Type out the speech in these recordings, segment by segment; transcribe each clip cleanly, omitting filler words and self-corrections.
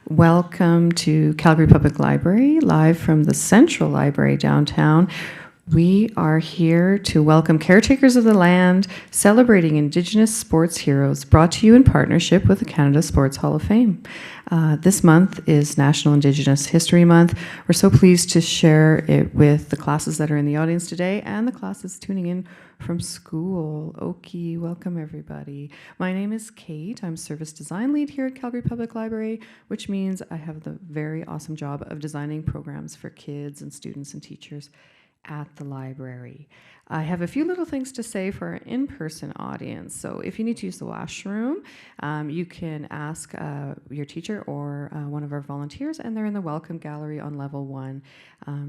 Welcome to Calgary Public Library, live from the Central Library downtown. We are here to welcome caretakers of the land, celebrating Indigenous sports heroes, brought to you in partnership with the Canada Sports Hall of Fame. This month is National Indigenous History Month. We're so pleased to share it with the classes that are in the audience today and the classes tuning in from school. Oki, welcome everybody. My name is Kate. I'm Service Design Lead here at Calgary Public Library, which means I have the very awesome job of designing programs for kids and students and teachers at the library. I have a few little things to say for our in-person audience. So if you need to use the washroom, you can ask your teacher or one of our volunteers, and they're in the welcome gallery on level 1.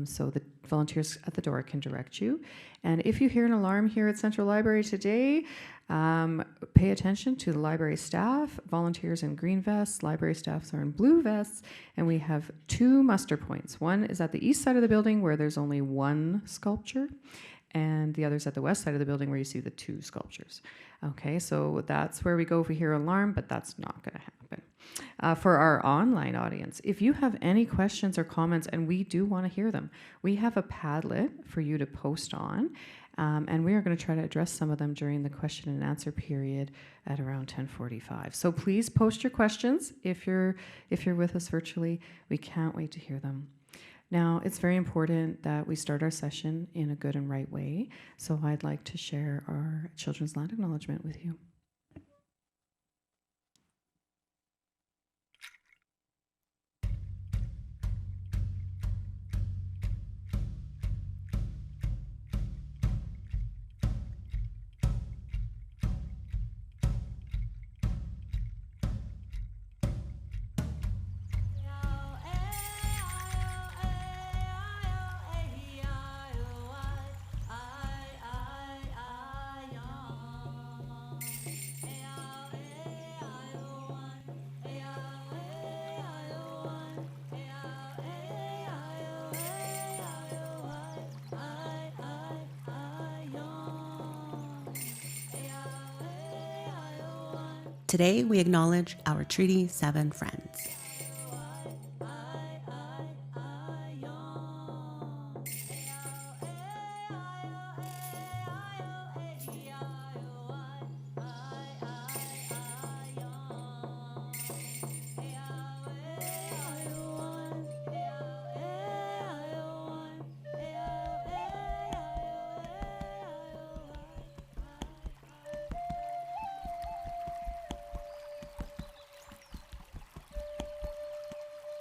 So the volunteers at the door can direct you. And if you hear an alarm here at Central Library today, pay attention to the library staff. Volunteers in green vests, library staffs are in blue vests, and we have 2 muster points. One is at the east side of the building where there's only 1 sculpture, and the other's at the west side of the building where you see the 2 sculptures. Okay, so that's where we go if we hear an alarm, but that's not going to happen. For our online audience, if you have any questions or comments, and we do want to hear them, we have a Padlet for you to post on, and we are going to try to address some of them during the question and answer period at around 10:45. So please post your questions if you're with us virtually. We can't wait to hear them. Now, it's very important that we start our session in a good and right way, so I'd like to share our Children's Land Acknowledgement with you. Today, we acknowledge our Treaty 7 friends.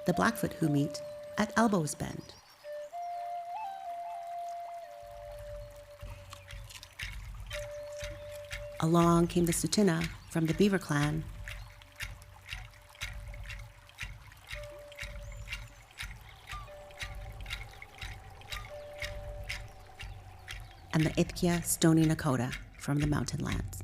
The Blackfoot who meet at Elbows Bend. Along came the Tsuut'ina from the Beaver Clan, and the Ithkia Stony Nakota from the Mountain Lands.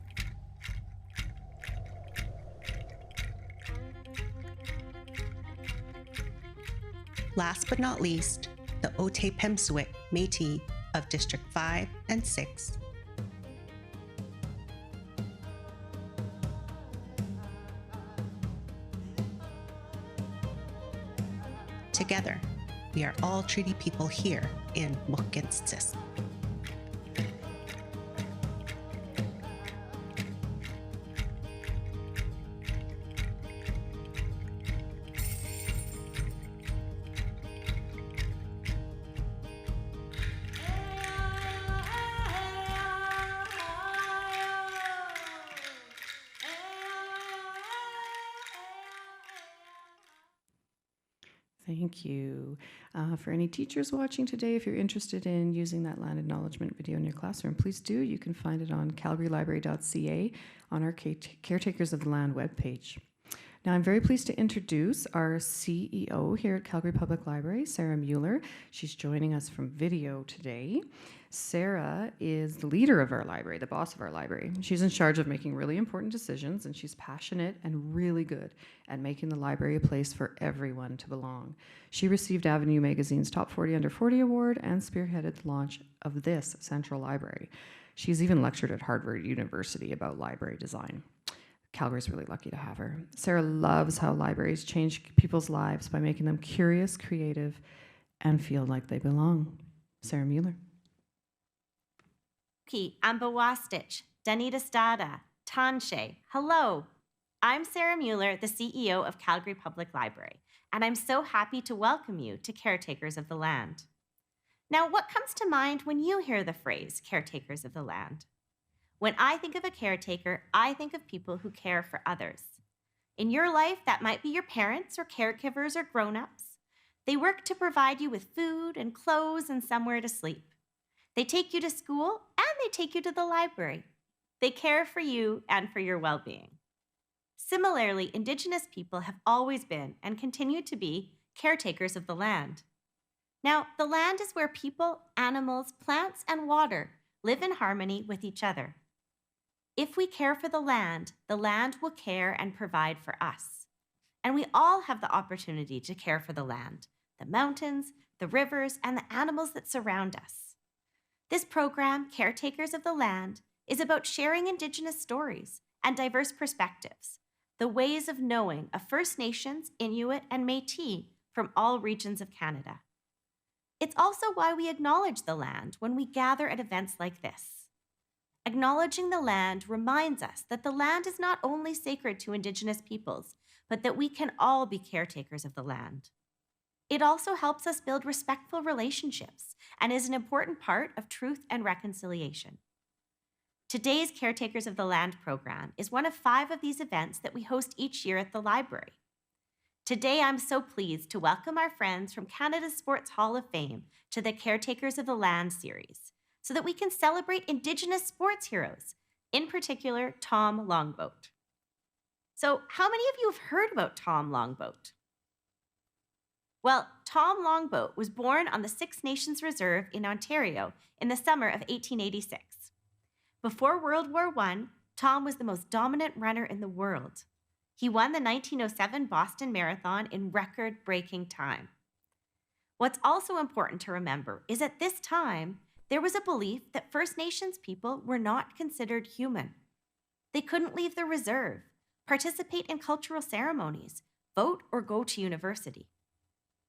Last but not least, the Otepemsewik Métis of District 5 and 6. Together, we are all treaty people here in Mohkinstsis. Thank you. For any teachers watching today, if you're interested in using that land acknowledgement video in your classroom, please do. You can find it on calgarylibrary.ca on our Caretakers of the Land webpage. Now, I'm very pleased to introduce our CEO here at Calgary Public Library, Sarah Mueller. She's joining us from video today. Sarah is the leader of our library, the boss of our library. She's in charge of making really important decisions, and she's passionate and really good at making the library a place for everyone to belong. She received Avenue Magazine's Top 40 Under 40 Award and spearheaded the launch of this Central Library. She's even lectured at Harvard University about library design. Calgary's really lucky to have her. Sarah loves how libraries change people's lives by making them curious, creative, and feel like they belong. Sarah Mueller. Ki Ambawastich, Danita Stada, Tanshe. Hello. I'm Sarah Mueller, the CEO of Calgary Public Library, and I'm so happy to welcome you to Caretakers of the Land. Now, what comes to mind when you hear the phrase caretakers of the land? When I think of a caretaker, I think of people who care for others. In your life, that might be your parents or caregivers or grown-ups. They work to provide you with food and clothes and somewhere to sleep. They take you to school and they take you to the library. They care for you and for your well-being. Similarly, Indigenous people have always been and continue to be caretakers of the land. Now, the land is where people, animals, plants, and water live in harmony with each other. If we care for the land will care and provide for us. And we all have the opportunity to care for the land, the mountains, the rivers, and the animals that surround us. This program, Caretakers of the Land, is about sharing Indigenous stories and diverse perspectives, the ways of knowing of First Nations, Inuit, and Métis from all regions of Canada. It's also why we acknowledge the land when we gather at events like this. Acknowledging the land reminds us that the land is not only sacred to Indigenous peoples, but that we can all be caretakers of the land. It also helps us build respectful relationships and is an important part of truth and reconciliation. Today's Caretakers of the Land program is one of 5 of these events that we host each year at the library. Today, I'm so pleased to welcome our friends from Canada's Sports Hall of Fame to the Caretakers of the Land series, so that we can celebrate Indigenous sports heroes, in particular, Tom Longboat. So, how many of you have heard about Tom Longboat? Well, Tom Longboat was born on the Six Nations Reserve in Ontario in the summer of 1886. Before World War I, Tom was the most dominant runner in the world. He won the 1907 Boston Marathon in record-breaking time. What's also important to remember is at this time, there was a belief that First Nations people were not considered human. They couldn't leave the reserve, participate in cultural ceremonies, vote, or go to university.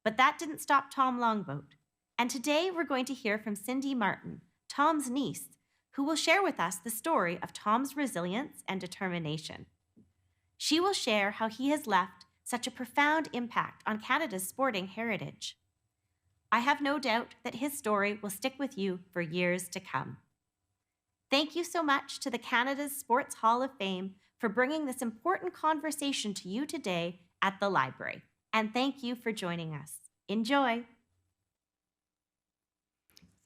But that didn't stop Tom Longboat. And today we're going to hear from Cindy Martin, Tom's niece, who will share with us the story of Tom's resilience and determination. She will share how he has left such a profound impact on Canada's sporting heritage. I have no doubt that his story will stick with you for years to come. Thank you so much to the Canada's Sports Hall of Fame for bringing this important conversation to you today at the library. And thank you for joining us. Enjoy.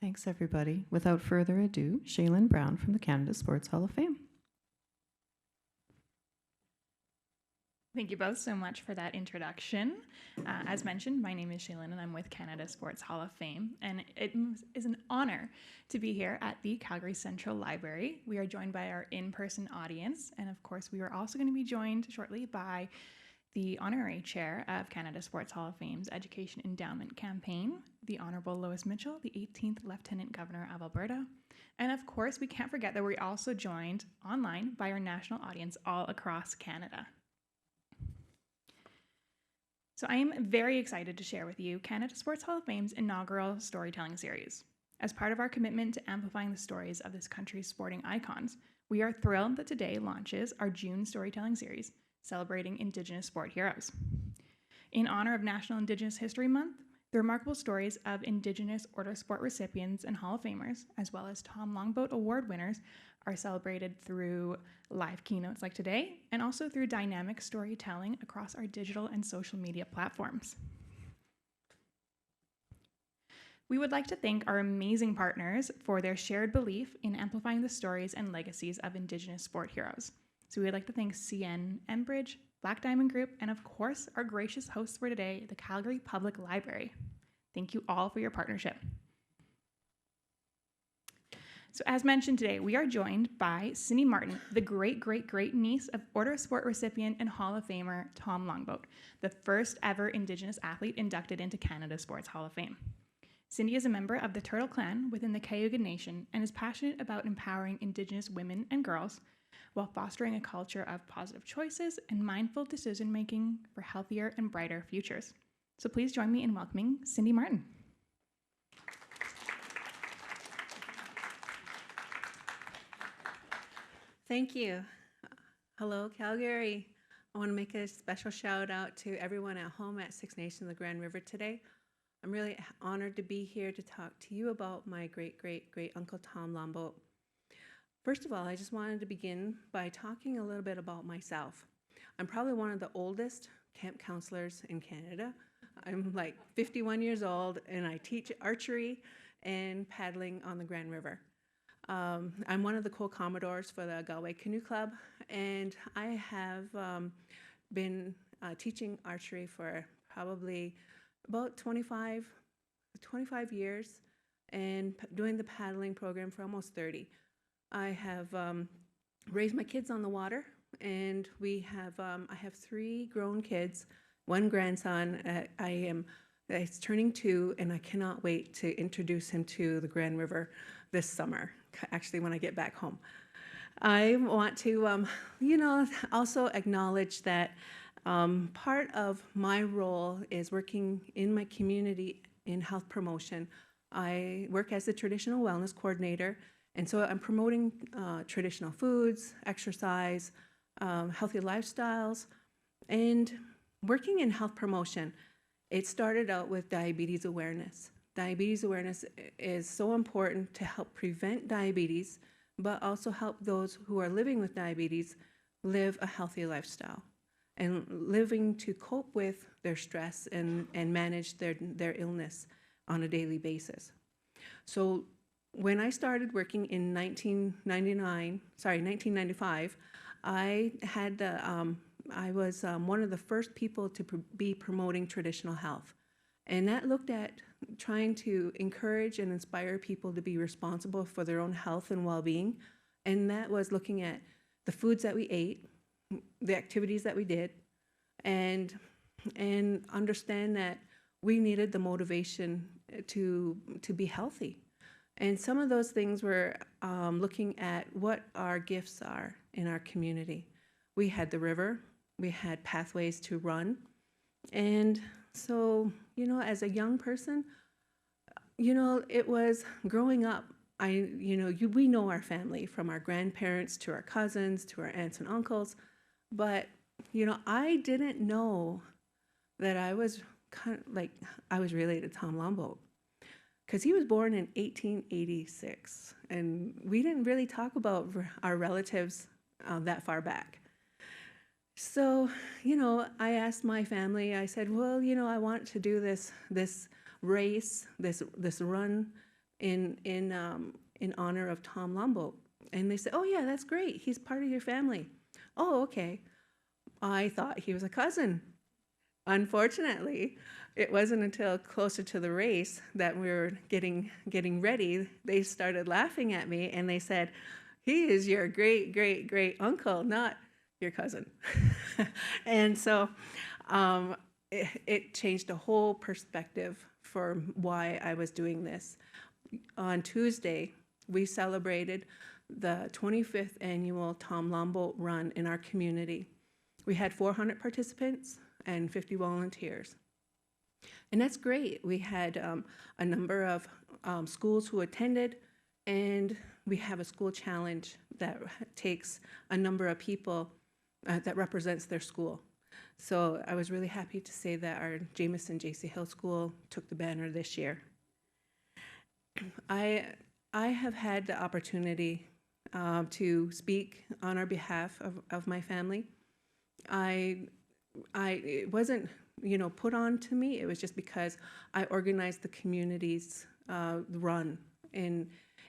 Thanks, everybody. Without further ado, Shaylin Brown from the Canada Sports Hall of Fame. Thank you both so much for that introduction. As mentioned, my name is Shaylin and I'm with Canada Sports Hall of Fame, and it is an honor to be here at the Calgary Central Library. We are joined by our in-person audience, and of course we are also going to be joined shortly by the Honorary Chair of Canada Sports Hall of Fame's Education Endowment Campaign, the Honourable Lois Mitchell, the 18th Lieutenant Governor of Alberta. And of course, we can't forget that we're also joined online by our national audience all across Canada. So I am very excited to share with you Canada Sports Hall of Fame's inaugural storytelling series. As part of our commitment to amplifying the stories of this country's sporting icons, we are thrilled that today launches our June storytelling series, celebrating Indigenous sport heroes. In honor of National Indigenous History Month, the remarkable stories of Indigenous Order of Sport recipients and Hall of Famers, as well as Tom Longboat Award winners, are celebrated through live keynotes like today, and also through dynamic storytelling across our digital and social media platforms. We would like to thank our amazing partners for their shared belief in amplifying the stories and legacies of Indigenous sport heroes. So we would like to thank CN Enbridge, Black Diamond Group, and of course, our gracious hosts for today, the Calgary Public Library. Thank you all for your partnership. So as mentioned today, we are joined by Cindy Martin, the great niece of Order of Sport recipient and Hall of Famer Tom Longboat, the first ever Indigenous athlete inducted into Canada Sports Hall of Fame. Cindy is a member of the Turtle Clan within the Cayuga Nation and is passionate about empowering Indigenous women and girls while fostering a culture of positive choices and mindful decision making for healthier and brighter futures. So please join me in welcoming Cindy Martin. Thank you. Hello, Calgary. I want to make a special shout out to everyone at home at Six Nations of the Grand River today. I'm really honored to be here to talk to you about my great uncle Tom Longboat. First of all, I just wanted to begin by talking a little bit about myself. I'm probably one of the oldest camp counselors in Canada. I'm like 51 years old and I teach archery and paddling on the Grand River. I'm one of the co-commodores for the Galway Canoe Club, and I have been teaching archery for probably about 25 years and doing the paddling program for almost 30. I have raised my kids on the water, and I have 3 grown kids, 1 grandson. He's turning 2, and I cannot wait to introduce him to the Grand River this summer, actually when I get back home. I want to, also acknowledge that part of my role is working in my community in health promotion. I work as a traditional wellness coordinator, and so I'm promoting traditional foods, exercise, healthy lifestyles, and working in health promotion. It started out with diabetes awareness. Diabetes awareness is so important to help prevent diabetes, but also help those who are living with diabetes live a healthy lifestyle and living to cope with their stress and manage their illness on a daily basis. So when I started working in 1995, I was one of the first people to be promoting traditional health. And that looked at trying to encourage and inspire people to be responsible for their own health and well-being. And that was looking at the foods that we ate, the activities that we did, and understand that we needed the motivation to be healthy. And some of those things were looking at what our gifts are in our community. We had the river, we had pathways to run, and so, as a young person, it was growing up. We know our family, from our grandparents to our cousins to our aunts and uncles, but I didn't know that I was I was related to Tom Longboat, because he was born in 1886, and we didn't really talk about our relatives that far back. So, I asked my family, I said, well, I want to do this race, this run in honor of Tom Longboat. And they said, oh yeah, that's great. He's part of your family. Oh, okay. I thought he was a cousin. Unfortunately, it wasn't until closer to the race that we were getting ready, they started laughing at me and they said, he is your great uncle, not your cousin. And so it changed the whole perspective for why I was doing this. On Tuesday, we celebrated the 25th annual Tom Longboat Run in our community. We had 400 participants and 50 volunteers. And that's great. We had a number of schools who attended, and we have a school challenge that takes a number of people that represents their school. So I was really happy to say that our Jameson J.C. Hill School took the banner this year. I have had the opportunity to speak on our behalf of my family. It wasn't put on to me. It was just because I organized the community's run, and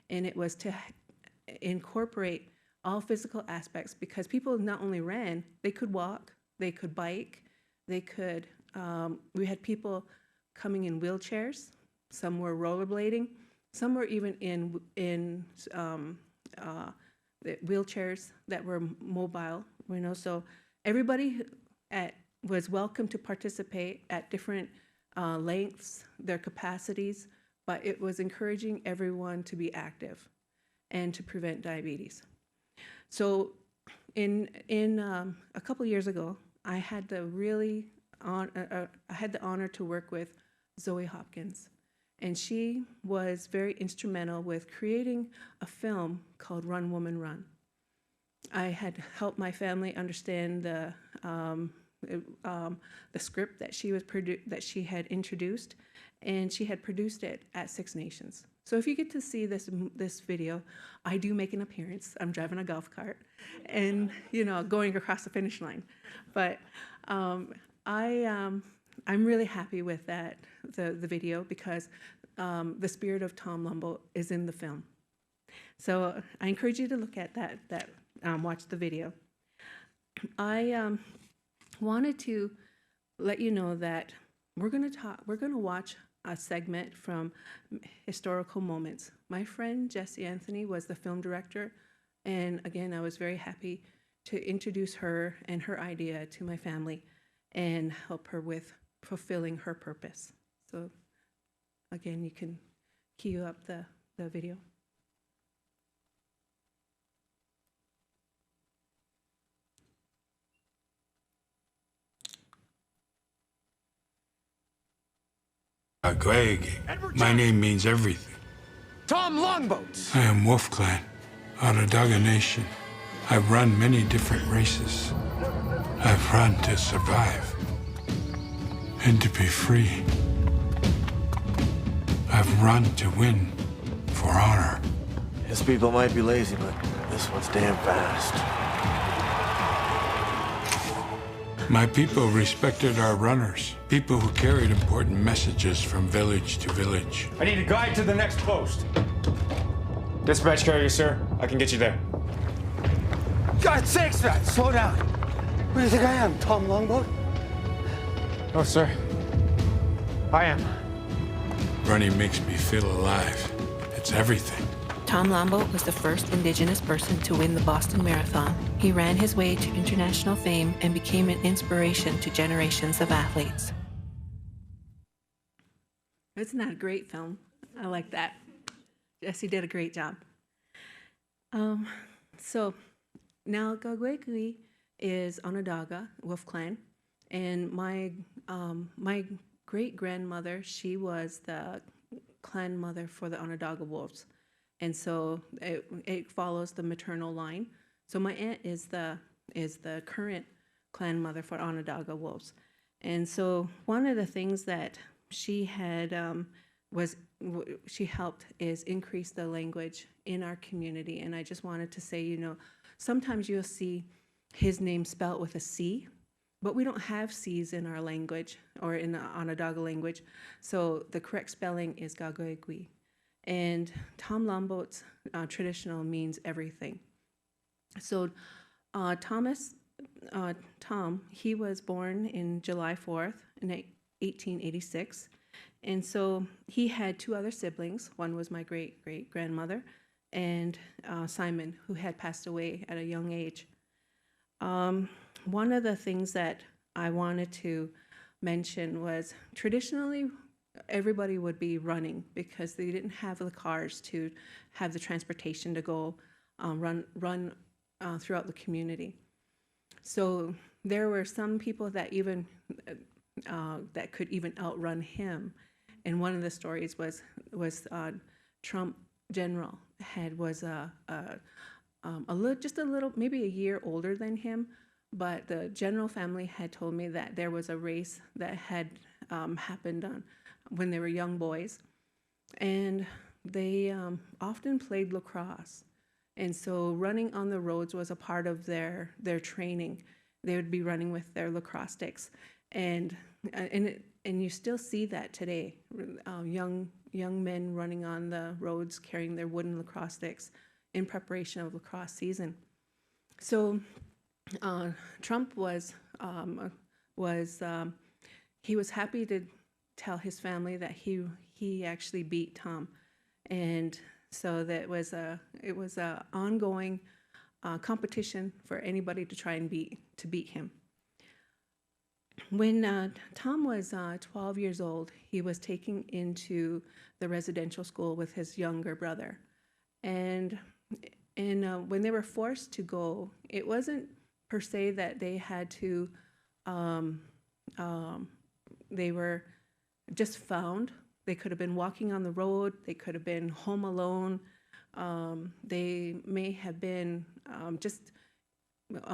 it was to incorporate all physical aspects, because people not only ran, they could walk, they could bike, they could, we had people coming in wheelchairs, some were rollerblading, some were even in wheelchairs that were mobile, so everybody was welcome to participate at different lengths, their capacities, but it was encouraging everyone to be active and to prevent diabetes. So a couple years ago, I had the honor to work with Zoe Hopkins, and she was very instrumental with creating a film called Run Woman Run. I had helped my family understand the script that she had introduced, and she had produced it at Six Nations. So if you get to see this video, I do make an appearance. I'm driving a golf cart, and going across the finish line. But I'm really happy with the video, because the spirit of Tom Longboat is in the film. So I encourage you to look at that. Watch the video. I wanted to let you know that we're going to watch a segment from Historical Moments. My friend Jessie Anthony was the film director, and again, I was very happy to introduce her and her idea to my family and help her with fulfilling her purpose. So again, you can cue up the video. My name means everything. Tom Longboat! I am Wolf Clan, Onondaga Nation. I've run many different races. I've run to survive and to be free. I've run to win for honor. His people might be lazy, but this one's damn fast. My people respected our runners, people who carried important messages from village to village. I need a guide to the next post. Dispatch carrier, sir. I can get you there. God's sakes, man! Slow down! Who do you think I am, Tom Longboat? Oh, sir. I am. Running makes me feel alive. It's everything. Tom Longboat was the first Indigenous person to win the Boston Marathon. He ran his way to international fame and became an inspiration to generations of athletes. Isn't that a great film? I like that. Jessie did a great job. So now Gagwegwi is Onondaga, Wolf Clan, and my great-grandmother, she was the clan mother for the Onondaga Wolves. And so it follows the maternal line. So my aunt is the current clan mother for Onondaga Wolves. And so one of the things that she had she helped is increase the language in our community. And I just wanted to say, sometimes you'll see his name spelled with a C, but we don't have C's in our language or in the Onondaga language. So the correct spelling is Gagwegwi. And Tom Longboat's traditional means everything. So Tom, he was born in July 4th in 1886. And so he had two other siblings. One was my great-great-grandmother, and Simon, who had passed away at a young age. One of the things that I wanted to mention was traditionally, everybody would be running because they didn't have the cars to have the transportation to go run throughout the community. So there were some people that even that could even outrun him. And one of the stories was Trump general was just a little, maybe a year older than him, but the general family had told me that there was a race that had happened when they were young boys, and they often played lacrosse. And so running on the roads was a part of their training. They would be running with their lacrosse sticks, and you still see that today. Young men running on the roads carrying their wooden lacrosse sticks in preparation of lacrosse season. So Trump was happy to tell his family that he actually beat Tom, and so that it was a ongoing competition for anybody to try and beat him. When Tom was 12 years old, he was taken into the residential school with his younger brother, and when they were forced to go it wasn't per se that they had to, they were just found. They could have been walking on the road, they could have been home alone, they may have been just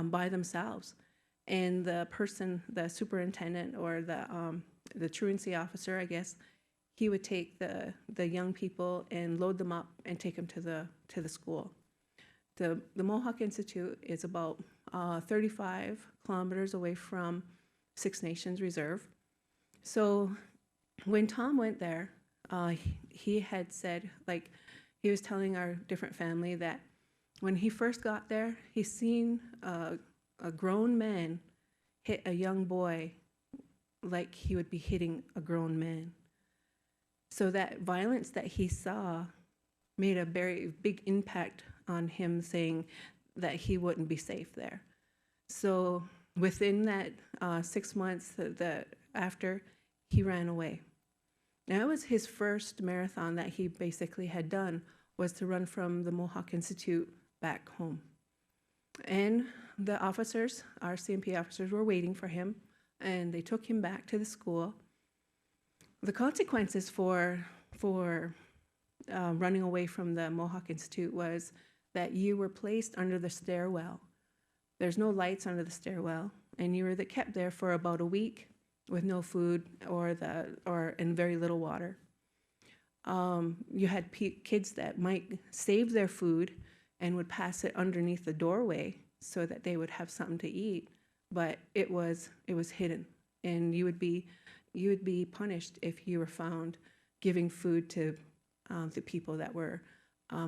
by themselves. And the person, the superintendent or the truancy officer, I guess, he would take the young people and load them up and take them to the school. The Mohawk Institute is about 35 kilometers away from Six Nations Reserve. So when Tom went there, he had said, like, he was telling our different family that when he first got there, he seen a grown man hit a young boy like he would be hitting a grown man. So that violence that he saw made a very big impact on him, saying that he wouldn't be safe there. So within that 6 months after, he ran away. Now, it was his first marathon that he basically had done, was to run from the Mohawk Institute back home. And the officers, our CMP officers, were waiting for him, and they took him back to the school. The consequences for running away from the Mohawk Institute was that you were placed under the stairwell. There's no lights under the stairwell, and you were kept there for about a week with no food and very little water. You had kids that might save their food and would pass it underneath the doorway so that they would have something to eat, but it was hidden, and you would be punished if you were found giving food to the people that were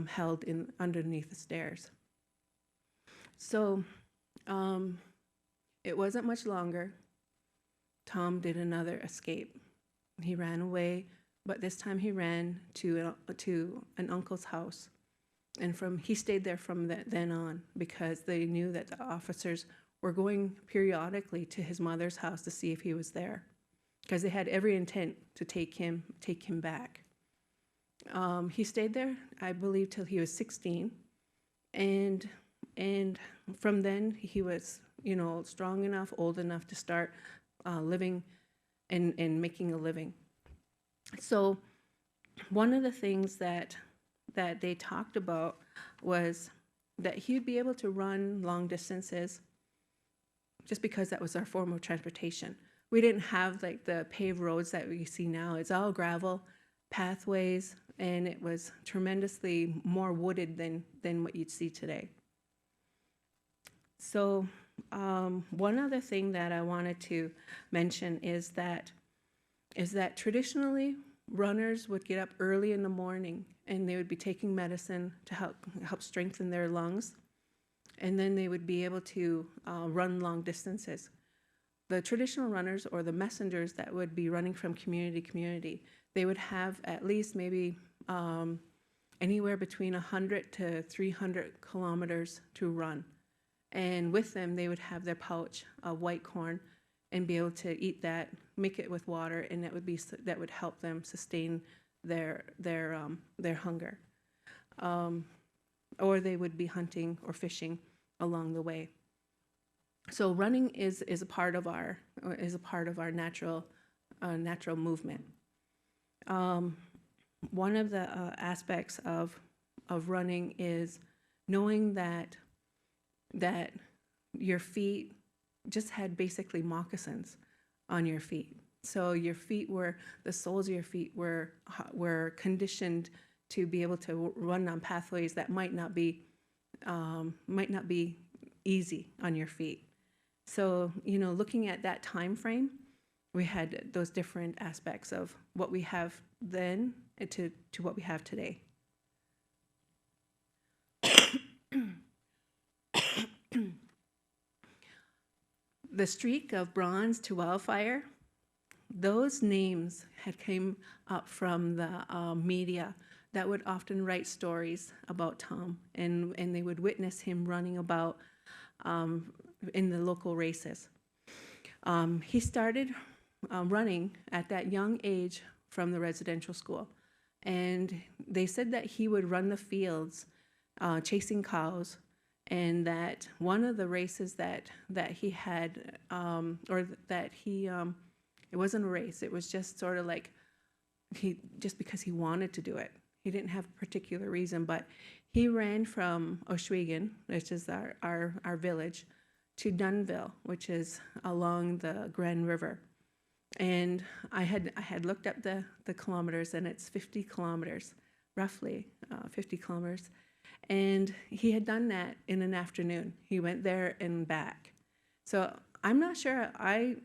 held underneath the stairs. So it wasn't much longer. Tom did another escape. He ran away, but this time he ran to an uncle's house. And he stayed there from then on, because they knew that the officers were going periodically to his mother's house to see if he was there, because they had every intent to take him back. He stayed there, I believe, till he was 16, and from then he was, strong enough, old enough to start living and making a living. So one of the things that they talked about was that he'd be able to run long distances just because that was our form of transportation. We didn't have like the paved roads that we see now. It's all gravel pathways, and it was tremendously more wooded than what you'd see today. So one other thing that I wanted to mention is that traditionally runners would get up early in the morning, and they would be taking medicine to help strengthen their lungs, and then they would be able to run long distances. The traditional runners, or the messengers that would be running from community to community, they would have at least maybe anywhere between 100 to 300 kilometers to run. And with them, they would have their pouch of white corn and be able to eat that, make it with water, and that would help them sustain their hunger. Or they would be hunting or fishing along the way. So running is a part of our natural movement. One of the aspects of running is knowing that your feet just had basically moccasins on your feet. So the soles of your feet were conditioned to be able to run on pathways that might not be easy on your feet. So, looking at that time frame, we had those different aspects of what we have then to what we have today. The streak of bronze to wildfire, those names had came up from the media that would often write stories about Tom, and they would witness him running about in the local races. He started running at that young age from the residential school, and they said that he would run the fields chasing cows and that one of the races that he had, it wasn't a race. It was just sort of like just because he wanted to do it. He didn't have a particular reason, but he ran from Ohsweken, which is our village, to Dunnville, which is along the Grand River. And I had looked up the kilometers, and it's 50 kilometers, roughly 50 kilometers. And he had done that in an afternoon. He went there and back. So I'm not sure. I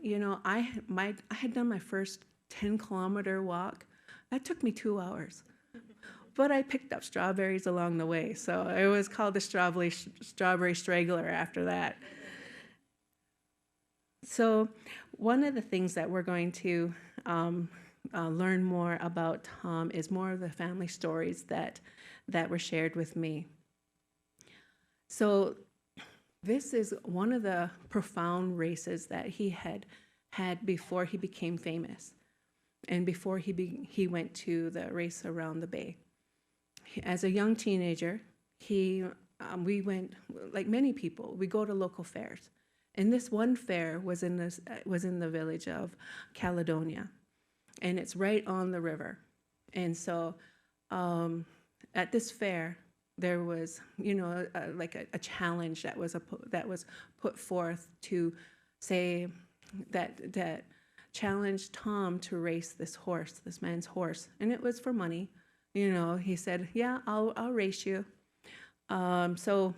had done my first 10-kilometer walk. That took me 2 hours. But I picked up strawberries along the way, so it was called the strawberry straggler after that. So one of the things that we're going to learn more about Tom is more of the family stories that were shared with me. So this is one of the profound races that he had before he became famous, and before he went to the race around the bay. As a young teenager, we went, like many people, we go to local fairs. And this one fair was in the village of Caledonia, and it's right on the river. And so at this fair, there was, a challenge that was put forth to say that challenged Tom to race this man's horse, and it was for money. He said, "Yeah, I'll race you." So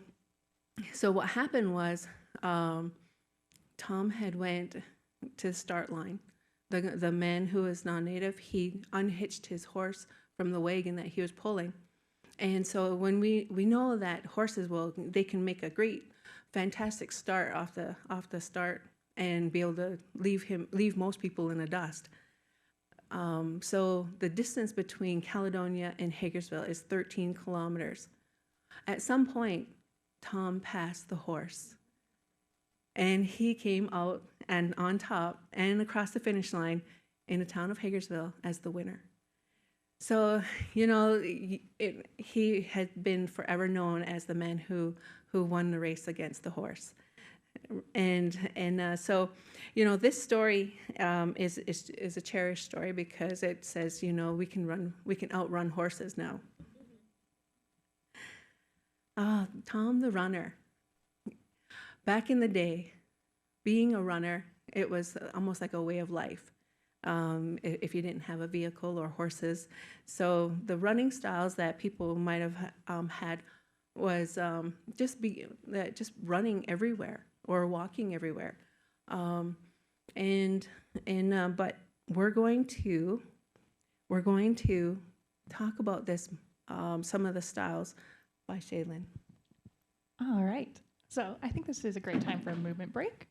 what happened was, Tom had went to the start line. The man who is non-native, he unhitched his horse from the wagon that he was pulling. And so when we know that horses they can make a great, fantastic start off the start and be able to leave most people in the dust. So the distance between Caledonia and Hagersville is 13 kilometers. At some point, Tom passed the horse, and he came out and on top and across the finish line in the town of Hagersville as the winner. So, he had been forever known as the man who won the race against the horse. And so, this story is a cherished story because it says, we can outrun horses now. Tom the runner. Back in the day, being a runner, it was almost like a way of life. If you didn't have a vehicle or horses. So the running styles that people might have had was just running everywhere or walking everywhere. But we're going to talk about this, some of the styles by Shaylin. All right. So I think this is a great time for a movement break.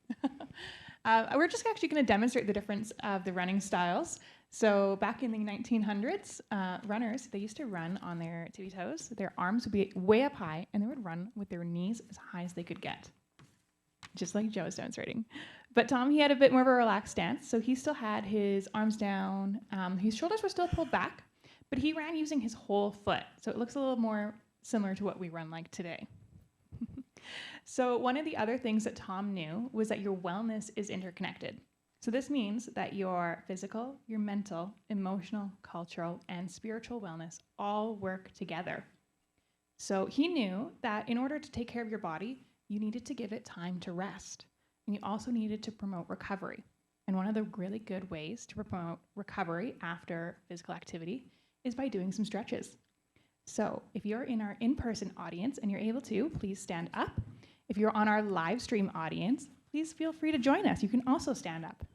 We're just actually going to demonstrate the difference of the running styles. So back in the 1900s, runners, they used to run on their tippy toes. Their arms would be way up high, and they would run with their knees as high as they could get, just like Joe is demonstrating. But Tom, he had a bit more of a relaxed stance, so he still had his arms down. His shoulders were still pulled back, but he ran using his whole foot. So it looks a little more similar to what we run like today. So one of the other things that Tom knew was that your wellness is interconnected. So this means that your physical, your mental, emotional, cultural, and spiritual wellness all work together. So he knew that in order to take care of your body, you needed to give it time to rest. And you also needed to promote recovery. And one of the really good ways to promote recovery after physical activity is by doing some stretches. So if you're in our in-person audience and you're able to, please stand up. If you're on our live stream audience, please feel free to join us. You can also stand up.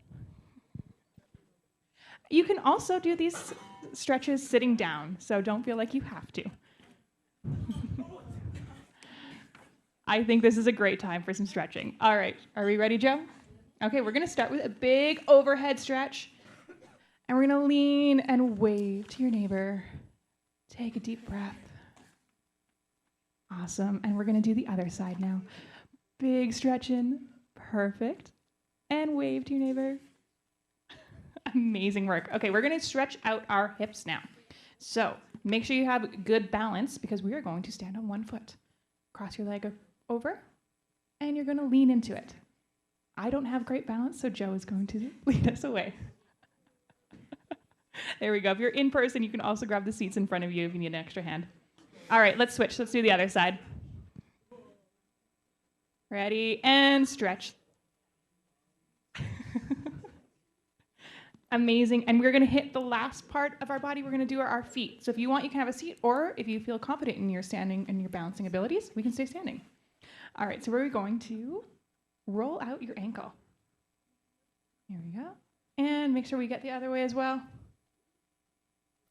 You can also do these stretches sitting down, so don't feel like you have to. I think this is a great time for some stretching. All right, are we ready, Joe? Okay, we're gonna start with a big overhead stretch, and we're gonna lean and wave to your neighbor. Take a deep breath. Awesome, and we're gonna do the other side now. Big stretch in, perfect, and wave to your neighbor. Amazing work. Okay, we're gonna stretch out our hips now. So make sure you have good balance because we are going to stand on one foot. Cross your leg over, and you're going to lean into it. I don't have great balance, so Joe is going to lead us away. There we go. If you're in person, you can also grab the seats in front of you if you need an extra hand. All right, let's switch. Let's do the other side. Ready, and stretch. Amazing. And we're going to hit the last part of our body. We're going to do our feet. So if you want, you can have a seat, or if you feel confident in your standing and your balancing abilities, we can stay standing. All right, so we're going to roll out your ankle. Here we go. And make sure we get the other way as well.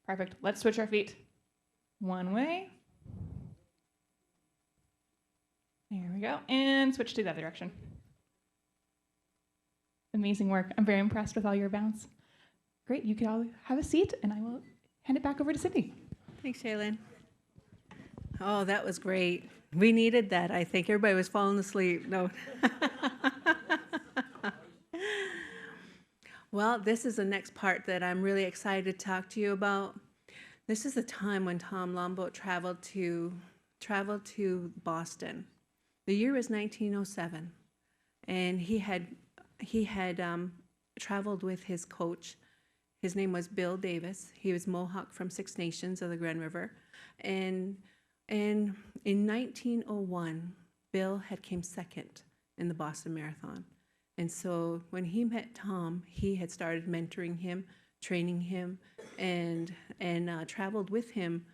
Perfect. Let's switch our feet. One way. There we go. And switch to the other direction. Amazing work. I'm very impressed with all your bounce. Great. You can all have a seat, and I will hand it back over to Cindy. Thanks, Shaylin. Oh, that was great. We needed that, I think. Everybody was falling asleep. No. Well, this is the next part that I'm really excited to talk to you about. This is the time when Tom Longboat traveled to Boston. The year was 1907, and he had traveled with his coach. His name was Bill Davis. He was Mohawk from Six Nations of the Grand River. And in 1901, Bill had came second in the Boston Marathon. And so when he met Tom, he had started mentoring him, training him, and traveled with him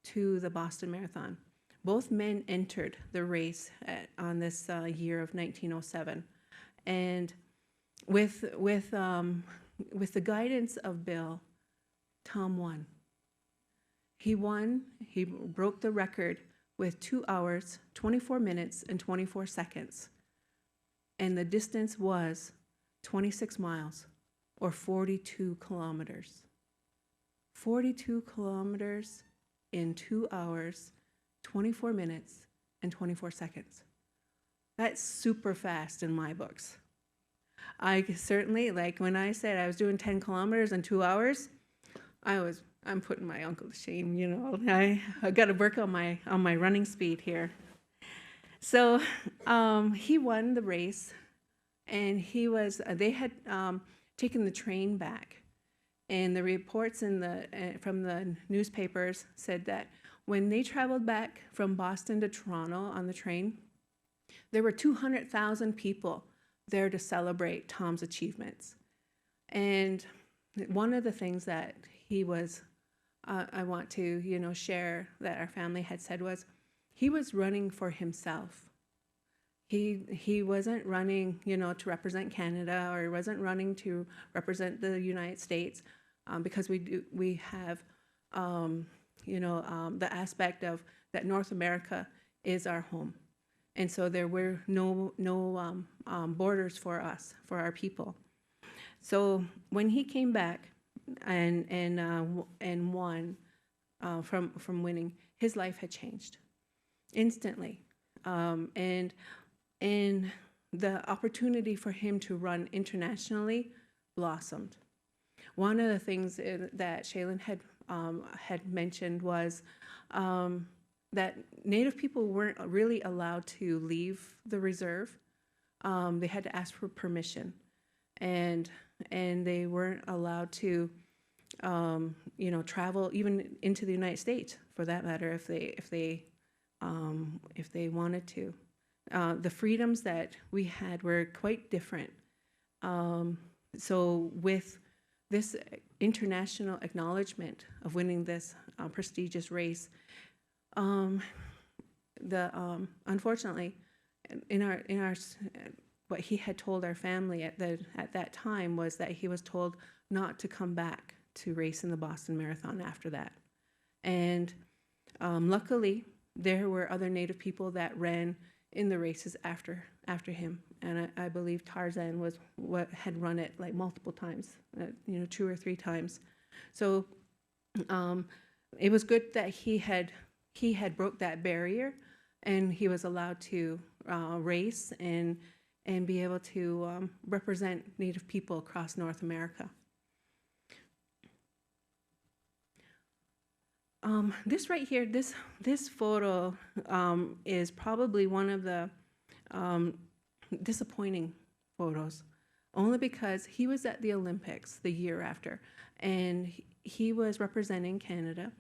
to the Boston Marathon. Both men entered the race on this year of 1907. And with the guidance of Bill, Tom won. He won. He broke the record with 2 hours, 24 minutes, and 24 seconds. And the distance was 26 miles, or 42 kilometers. 42 kilometers in 2 hours, 24 minutes, and 24 seconds. That's super fast in my books. I certainly, like when I said I was doing 10 kilometers in 2 hours, I'm putting my uncle to shame, you know. I got to work on my running speed here. So he won the race, and they had taken the train back, and the reports from the newspapers said that when they traveled back from Boston to Toronto on the train, there were 200,000 people there to celebrate Tom's achievements. And one of the things that he was, I want to, share that our family had said was, he was running for himself. He wasn't running, to represent Canada, or he wasn't running to represent the United States, because we have, the aspect of that North America is our home. And so there were no borders for us, for our people. So when he came back and won from winning, his life had changed instantly, and the opportunity for him to run internationally blossomed. One of the things that Shaylin had mentioned was that Native people weren't really allowed to leave the reserve. They had to ask for permission, and they weren't allowed to, travel even into the United States, for that matter, if they wanted to. The freedoms that we had were quite different. So with this international acknowledgement of winning this prestigious race, unfortunately, in our what he had told our family at that time was that he was told not to come back to race in the Boston Marathon after that. And luckily, there were other Native people that ran in the races after him, and I believe Tarzan was what had run it like multiple times, 2 or 3 times. So it was good that he had broke that barrier, and he was allowed to race and be able to represent Native people across North America. This right here, this photo is probably one of the disappointing photos, only because he was at the Olympics the year after, and he was representing Canada.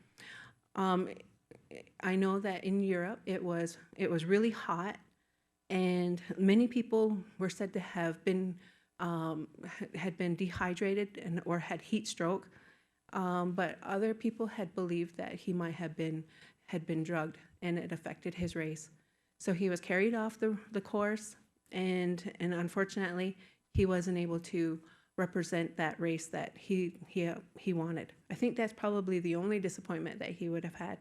I know that in Europe it was really hot, and many people were said to have been had been dehydrated or had heat stroke, but other people had believed that he might have been drugged, and it affected his race. So he was carried off the course, and unfortunately he wasn't able to represent that race that he wanted. I think that's probably the only disappointment that he would have had.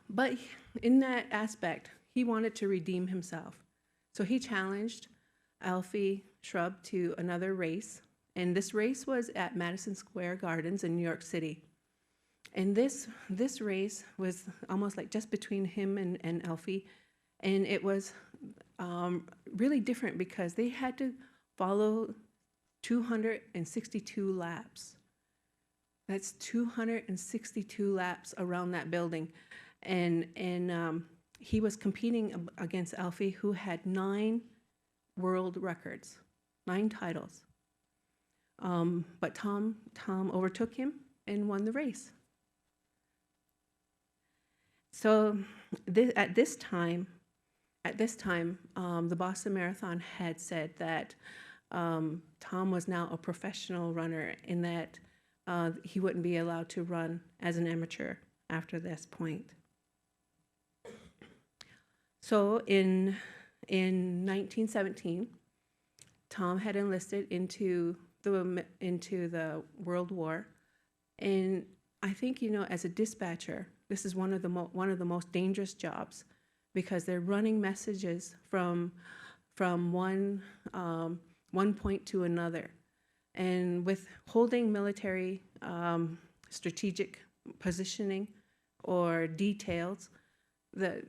But in that aspect, he wanted to redeem himself. So he challenged Alfie Shrub to another race, and this race was at Madison Square Gardens in New York City. And this race was almost like just between him and Alfie, and it was really different because they had to follow 262 laps. That's 262 laps around that building. And he was competing against Alfie, who had 9 world records, 9 titles. But Tom overtook him and won the race. So at this time, the Boston Marathon had said that Tom was now a professional runner, in that he wouldn't be allowed to run as an amateur after this point. So in 1917, Tom had enlisted into the World War, and I think, as a dispatcher, this is one of the most dangerous jobs, because they're running messages from one point to another, and with holding military strategic positioning or details,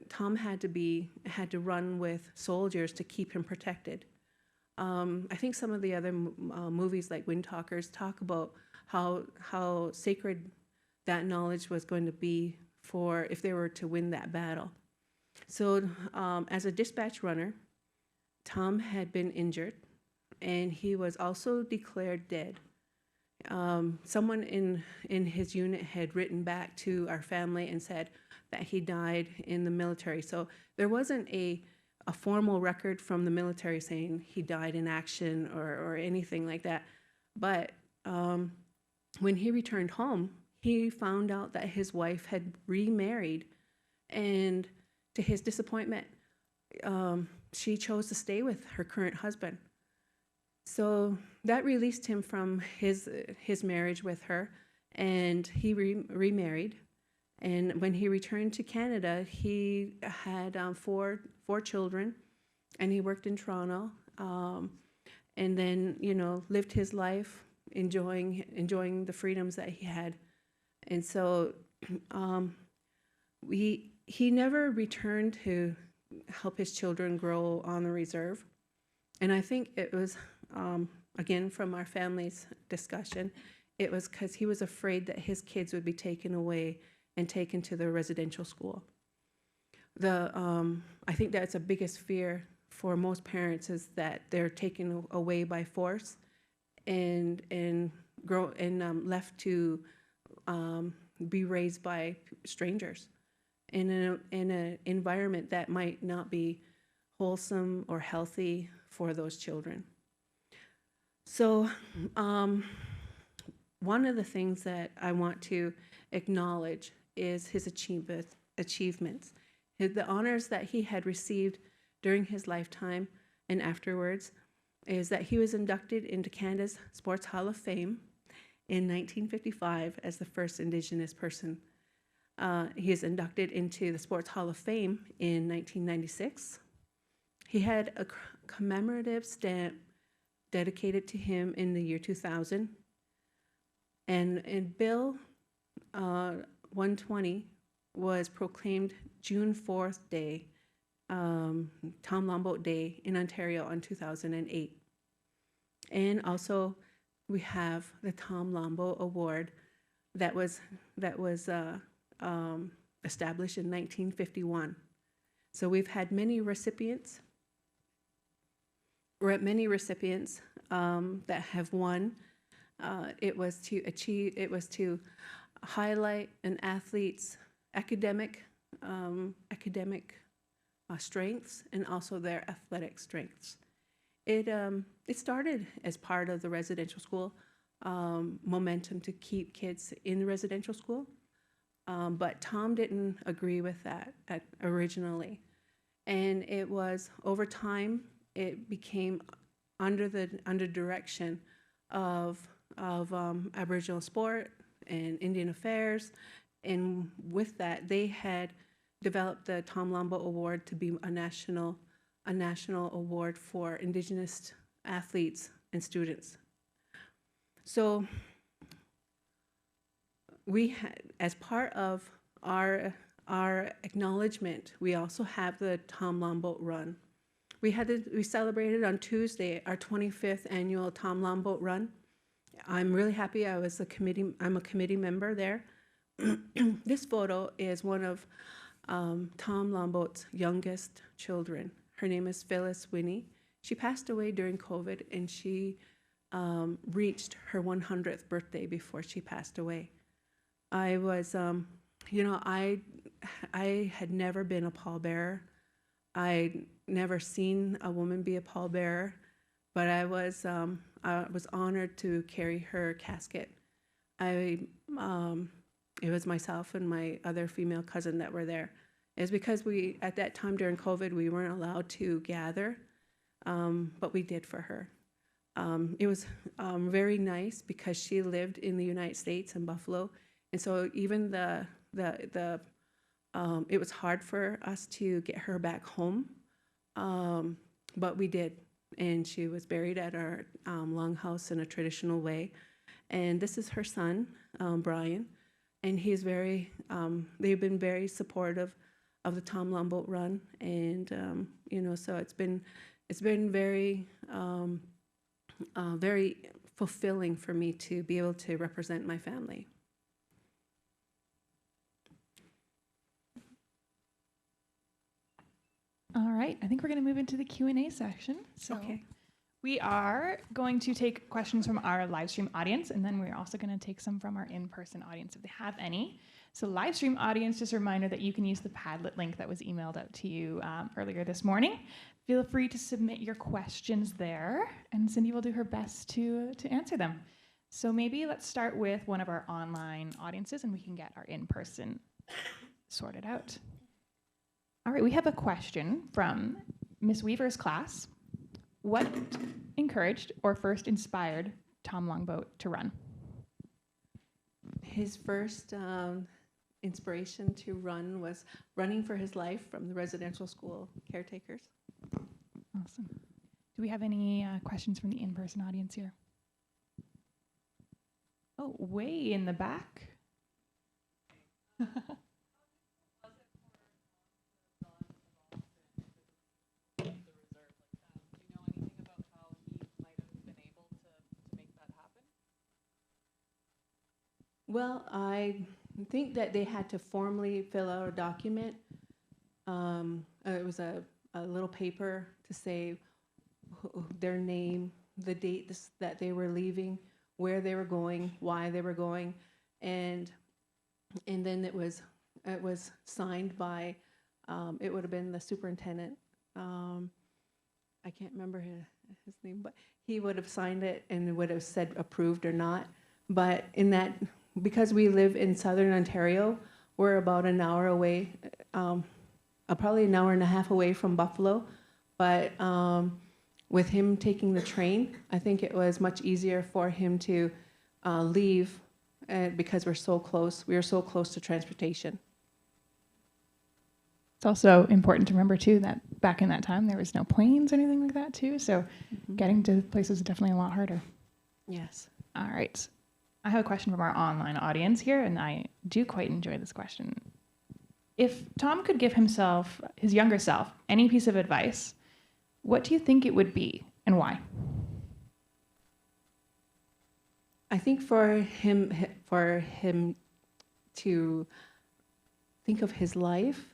Tom had to run with soldiers to keep him protected. I think some of the other movies like Wind Talkers talk about how sacred that knowledge was going to be for if they were to win that battle. So as a dispatch runner, Tom had been injured, and he was also declared dead. Someone in his unit had written back to our family and said that he died in the military. So there wasn't a formal record from the military saying he died in action or anything like that. But when he returned home, he found out that his wife had remarried, and to his disappointment, she chose to stay with her current husband. So that released him from his marriage with her, and he remarried. And when he returned to Canada, he had 4 children, and he worked in Toronto, and then lived his life enjoying the freedoms that he had. And so he never returned to help his children grow on the reserve. And I think it was, again, from our family's discussion, it was because he was afraid that his kids would be taken away and taken to the residential school. I think that's the biggest fear for most parents, is that they're taken away by force and left to be raised by strangers in an environment that might not be wholesome or healthy for those children. So one of the things that I want to acknowledge is his achievements. The honors that he had received during his lifetime and afterwards is that he was inducted into Canada's Sports Hall of Fame in 1955 as the first Indigenous person. He is inducted into the Sports Hall of Fame in 1996. He had a commemorative stamp dedicated to him in the year 2000. And in Bill 120 was proclaimed June 4th Day, Tom Longboat Day in Ontario in 2008. And also we have the Tom Longboat Award that was established in 1951. So we've had many recipients. We're at many recipients that have won. It was to highlight an athlete's academic strengths and also their athletic strengths. It started as part of the residential school momentum to keep kids in the residential school, but Tom didn't agree with that originally, and it was over time it became under direction of Aboriginal sport and Indian affairs, and with that they had developed the Tom Longboat Award to be a national award for Indigenous athletes and students. So we had, as part of our acknowledgement, we also have the Tom Longboat Run. We celebrated on Tuesday our 25th annual Tom Longboat Run. I'm really happy. I'm a committee member there. This photo is one of Tom Longboat's youngest children. Her name is Phyllis Winnie. She passed away during COVID, and she reached her 100th birthday before she passed away. I was, I had never been a pallbearer. I'd never seen a woman be a pallbearer, but I was honored to carry her casket. It was myself and my other female cousin that were there. It's because at that time during COVID, we weren't allowed to gather, but we did for her. It was very nice because she lived in the United States in Buffalo, and so even it was hard for us to get her back home, but we did, and she was buried at our longhouse in a traditional way. And this is her son, Brian, and he's they've been very supportive of the Tom Longboat Run, and so it's been very very fulfilling for me to be able to represent my family. All right, I think we're going to move into the Q&A section. So Okay. we are going to take questions from our live stream audience, and then we're also going to take some from our in-person audience if they have any. So live stream audience, just a reminder that you can use the Padlet link that was emailed out to you earlier this morning. Feel free to submit your questions there, and Cindy will do her best to answer them. So maybe let's start with one of our online audiences, and we can get our in-person sorted out. All right, we have a question from Miss Weaver's class. What encouraged or first inspired Tom Longboat to run? His first inspiration to run was running for his life from the residential school caretakers. Awesome. Do we have any questions from the in-person audience here? Oh, way in the back. Well, I think that they had to formally fill out a document. It was a little paper to say their name, the date that they were leaving, where they were going, why they were going, and then it was signed by it would have been the superintendent. I can't remember his name, but he would have signed it and it would have said approved or not. But because we live in southern Ontario, we're about an hour away, probably an hour and a half away from Buffalo. But with him taking the train, I think it was much easier for him to leave because we're so close. We are so close to transportation. It's also important to remember, too, that back in that time, there was no planes or anything like that, too. So getting to places is definitely a lot harder. Yes. All right. I have a question from our online audience here, and I do quite enjoy this question. If Tom could give himself, his younger self, any piece of advice, what do you think it would be and why? I I think for him to think of his life,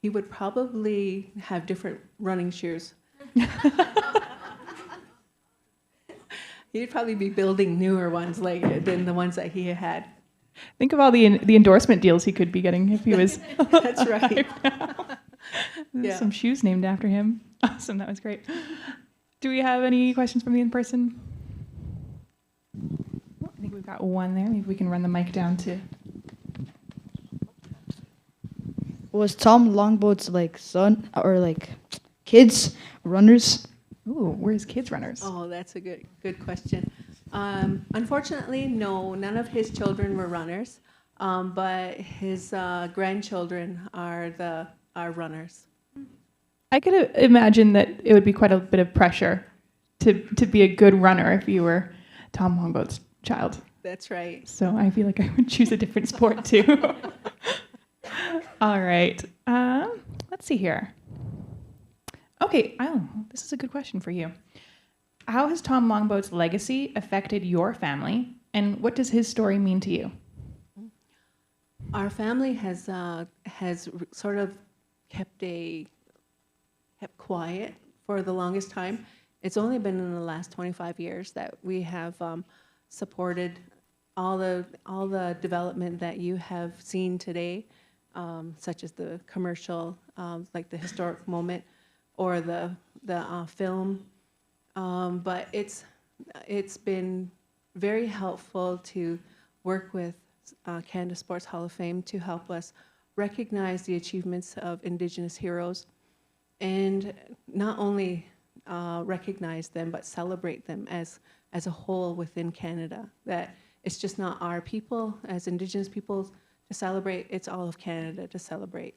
he would probably have different running shoes. He'd probably be building newer ones than the ones that he had. Think of all the endorsement deals he could be getting if he was. That's right. There's some shoes named after him. Awesome, that was great. Do we have any questions from the in-person? I think we've got one there. Maybe we can run the mic down to. Was Tom Longboat's son or kids runners? Ooh, where's kids runners? Oh, that's a good question. Unfortunately, no, none of his children were runners, but his grandchildren are runners. I could imagine that it would be quite a bit of pressure to be a good runner if you were Tom Longboat's child. That's right. So I feel like I would choose a different sport too. All right. Let's see here. Okay. Oh, this is a good question for you. How has Tom Longboat's legacy affected your family, and what does his story mean to you? Our family has sort of kept quiet for the longest time. It's only been in the last 25 years that we have supported all the development that you have seen today, such as the commercial, like the historic moment, or the film. But it's been very helpful to work with Canada Sports Hall of Fame to help us recognize the achievements of Indigenous heroes, and not only recognize them, but celebrate them as a whole within Canada. That it's just not our people as Indigenous peoples to celebrate, it's all of Canada to celebrate.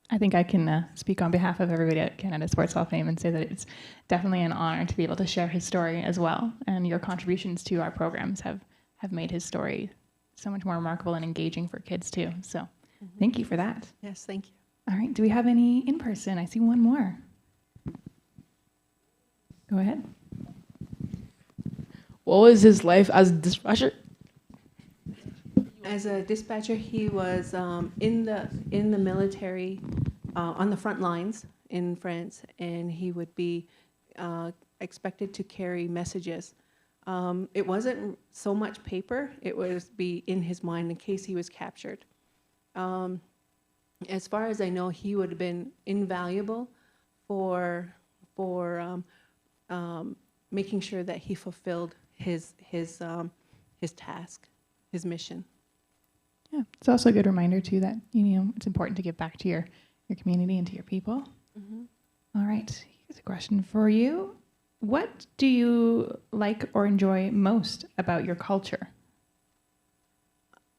I think I can speak on behalf of everybody at Canada Sports Hall of Fame and say that it's definitely an honor to be able to share his story as well. And your contributions to our programs have made his story so much more remarkable and engaging for kids too. So thank you for that. Yes, thank you. All right, do we have any in person? I see one more. Go ahead. What was his life as a dispatcher? As a dispatcher, he was in the military, on the front lines in France, and he would be expected to carry messages. It wasn't so much paper; it was be in his mind in case he was captured. As far as I know, he would have been invaluable for making sure that he fulfilled his task, his mission. Yeah, it's also a good reminder too that it's important to give back to your community and to your people. All right, here's a question for you. What do you like or enjoy most about your culture?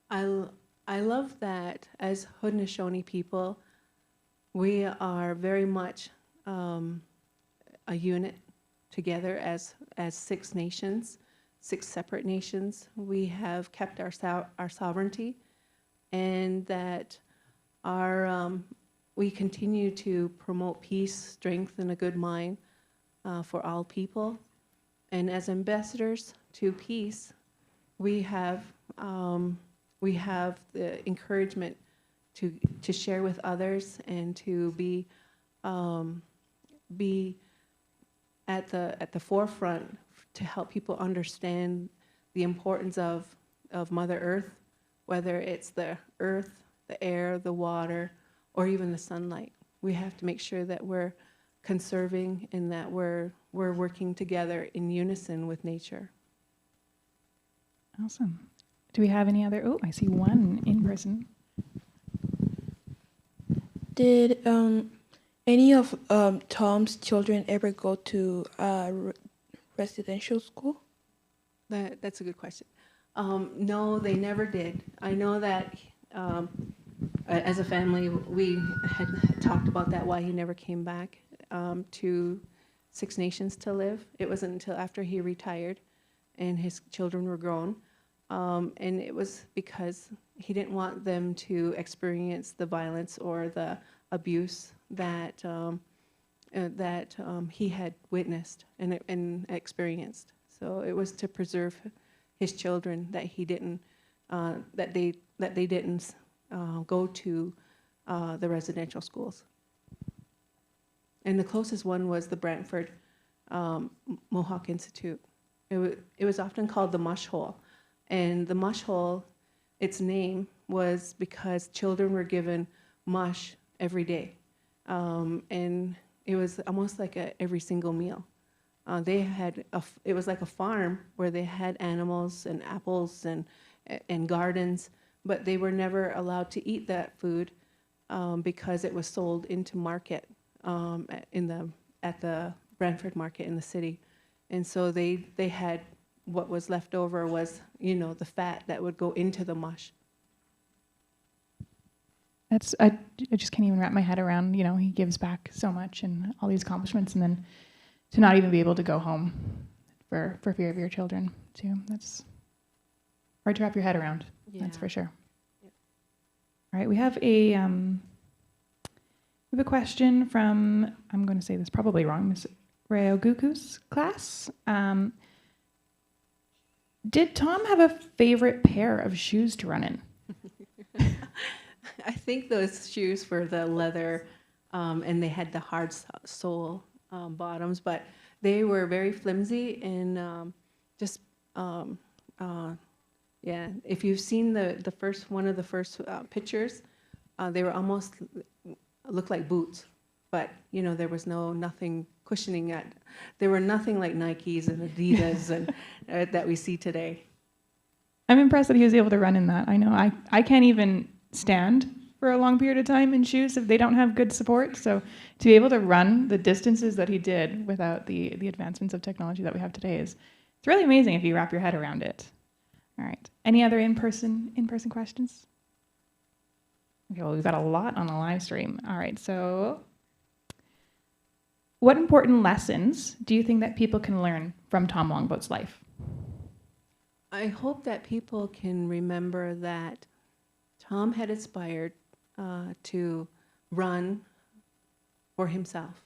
I love that as Haudenosaunee people, we are very much a unit together as 6 nations, 6 separate nations. We have kept our sovereignty, and that we continue to promote peace, strength, and a good mind for all people. And as ambassadors to peace, we have the encouragement to share with others and to be at the forefront to help people understand the importance of Mother Earth, whether it's the earth, the air, the water, or even the sunlight. We have to make sure that we're conserving and that we're working together in unison with nature. Awesome. Do we have any other? Oh, I see one in person. Did any of Tom's children ever go to residential school? That's a good question. No, they never did. I know that as a family, we had talked about that, why he never came back to 6 Nations to live. It wasn't until after he retired and his children were grown. And it was because he didn't want them to experience the violence or the abuse that he had witnessed and experienced. So it was to preserve his children that he didn't, that they didn't go to the residential schools. And the closest one was the Brantford Mohawk Institute. It was often called the mush hole. And the mush hole, its name was because children were given mush every day. And it was almost like every single meal. They had, it was like a farm where they had animals and apples and gardens, but they were never allowed to eat that food because it was sold into market at the Brantford market in the city. And so they had what was left over was, the fat that would go into the mush. I just can't even wrap my head around, he gives back so much and all these accomplishments, and then to not even be able to go home for fear of your children too. That's hard to wrap your head around. Yeah. That's for sure. Yep. All right, we have a question from, I'm going to say this probably wrong, Ms. Rayoguku's class. Did Tom have a favorite pair of shoes to run in? I think those shoes were the leather, and they had the hard sole bottoms, but they were very flimsy and yeah. If you've seen one of the first pictures, they were almost looked like boots, but there was nothing cushioning. There were nothing like Nikes and Adidas and that we see today. I'm impressed that he was able to run in that. I know I can't even stand for a long period of time in shoes if they don't have good support. So to be able to run the distances that he did without the advancements of technology that we have today it's really amazing if you wrap your head around it. All right. Any other in-person questions? Okay, well, we've got a lot on the live stream. All right, so what important lessons do you think that people can learn from Tom Longboat's life? I hope that people can remember that Tom had aspired to run for himself.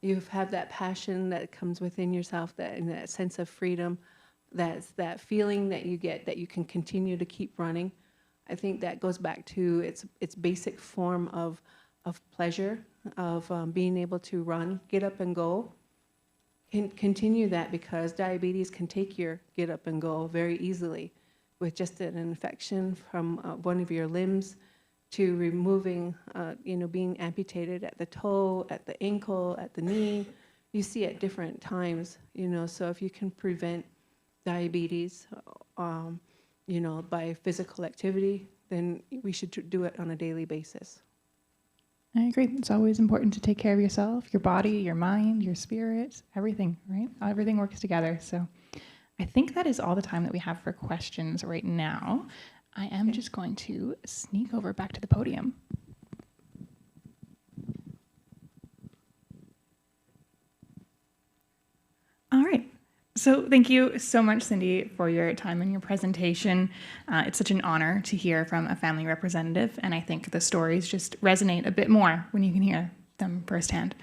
You have that passion that comes within yourself, that that sense of freedom, that feeling that you get that you can continue to keep running. I think that goes back to its basic form of pleasure, of being able to run, get up and go. Continue that, because diabetes can take your get up and go very easily with just an infection from one of your limbs to removing, being amputated at the toe, at the ankle, at the knee. You see at different times, so if you can prevent diabetes, by physical activity, then we should do it on a daily basis. I agree. It's always important to take care of yourself, your body, your mind, your spirit, everything, right? Everything works together. So I think that is all the time that we have for questions right now. I am just going to sneak over back to the podium. All right. So thank you so much, Cindy, for your time and your presentation. It's such an honor to hear from a family representative, and I think the stories just resonate a bit more when you can hear them firsthand.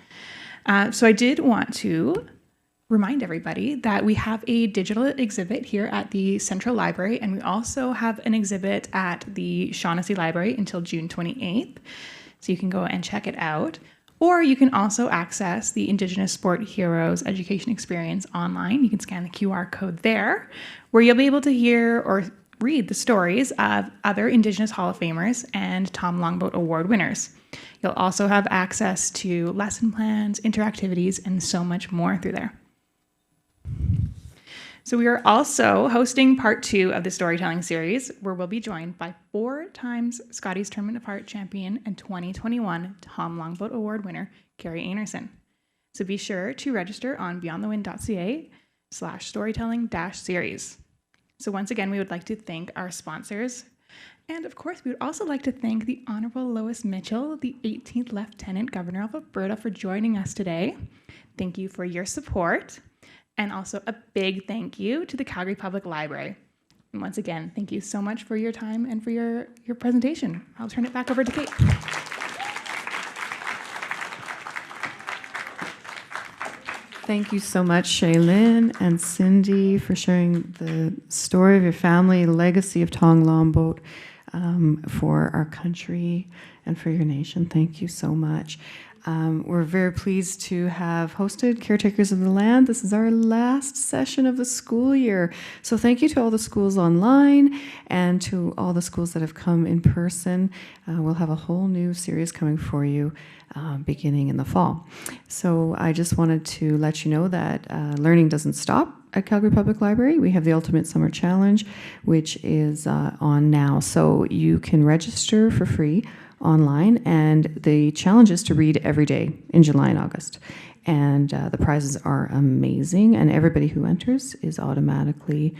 So I did want to remind everybody that we have a digital exhibit here at the Central Library, and we also have an exhibit at the Shaughnessy Library until June 28th, so you can go and check it out. Or you can also access the Indigenous Sport Heroes Education Experience online. You can scan the QR code there, where you'll be able to hear or read the stories of other Indigenous Hall of Famers and Tom Longboat Award winners. You'll also have access to lesson plans, interactivities, and so much more through there. So we are also hosting part 2 of the storytelling series, where we'll be joined by 4 times Scotties Tournament of Heart champion and 2021 Tom Longboat Award winner, Carrie Anerson. So be sure to register on beyondthewind.ca/storytelling-series. So once again, we would like to thank our sponsors. And of course, we would also like to thank the Honorable Lois Mitchell, the 18th Lieutenant Governor of Alberta, for joining us today. Thank you for your support. And also a big thank you to the Calgary Public Library. And once again, thank you so much for your time and for your presentation. I'll turn it back over to Kate. Thank you so much, Shaylin and Cindy, for sharing the story of your family, legacy of Tom Longboat for our country and for your nation. Thank you so much. We're very pleased to have hosted Caretakers of the Land. This is our last session of the school year. So thank you to all the schools online and to all the schools that have come in person. We'll have a whole new series coming for you beginning in the fall. So I just wanted to let you know that learning doesn't stop at Calgary Public Library. We have the Ultimate Summer Challenge, which is on now. So you can register for free online, and the challenge is to read every day in July and August. And the prizes are amazing, and everybody who enters is automatically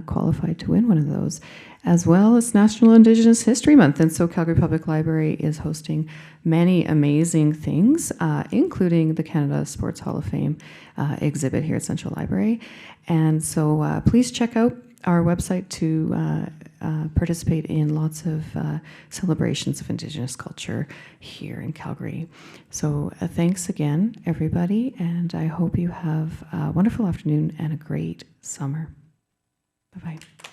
qualified to win one of those. As well as National Indigenous History Month, and so Calgary Public Library is hosting many amazing things, including the Canada Sports Hall of Fame exhibit here at Central Library. And so please check out our website to participate in lots of celebrations of Indigenous culture here in Calgary. So thanks again, everybody, and I hope you have a wonderful afternoon and a great summer. Bye-bye.